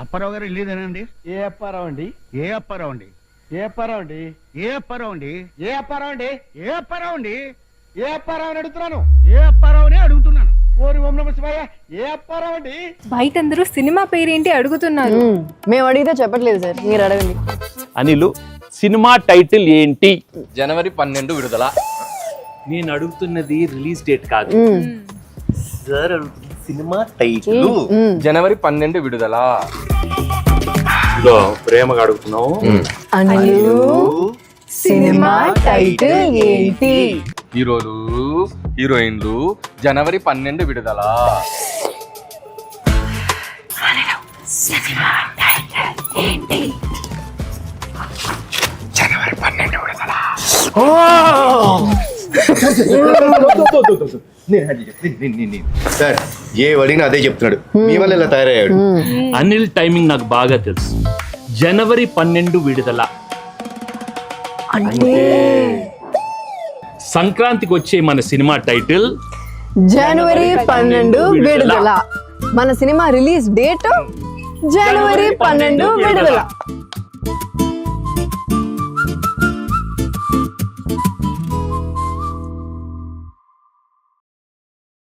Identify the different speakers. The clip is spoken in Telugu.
Speaker 1: అప్పారావు గారు వెళ్ళేదేనండి?
Speaker 2: ఏ అప్పారావు అండి?
Speaker 1: ఏ అప్పారావు అండి?
Speaker 2: ఏ అప్పారావు అండి?
Speaker 1: ఏ అప్పారావు అండి?
Speaker 2: ఏ అప్పారావు అండి?
Speaker 1: ఏ అప్పారావు అండి?
Speaker 2: ఏ అప్పారావు అని అడుగుతున్నాను.
Speaker 1: ఏ అప్పారావునే అడుగుతున్నాను.
Speaker 2: ఓరి ఓం నమః శివాయ. ఏ అప్పారావు అండి?
Speaker 3: బయట అందరూ సినిమా పేరేంటి అడుగుతున్నారు.
Speaker 4: మేము అడిగితే చెప్పట్లేదు సార్, మీరు అడగండి.
Speaker 5: అనిలు, సినిమా టైటిల్ ఏంటి?
Speaker 6: జనవరి 12 విడుదల.
Speaker 5: నేను అడుగుతున్నది రిలీజ్ డేట్ కాదు సార్, అడుగుతున్నది సినిమా టైటిల్.
Speaker 6: జనవరి 12 విడుదల.
Speaker 5: ఇదో ప్రేమగా అడుగుతున్నావు.
Speaker 4: అనిలు, సినిమా టైటిల్ ఏంటి?
Speaker 6: హీరోలు హీరోయిన్లు జనవరి 12 విడుదల. జనవరి 12 విడుదల.
Speaker 7: సార్ ఏ అడిగినా అదే చెప్తున్నాడు. మీ వల్ల ఇలా తయారయ్యాడు.
Speaker 5: అనిల్ టైమింగ్ నాకు బాగా తెలుసు. జనవరి 12 విడుదల
Speaker 4: అంటే
Speaker 5: సంక్రాంతికి వచ్చే మన సినిమా టైటిల్
Speaker 4: జనవరి 12 విడుదల. మన సినిమా రిలీజ్ డేట్ జనవరి 12 విడుదల.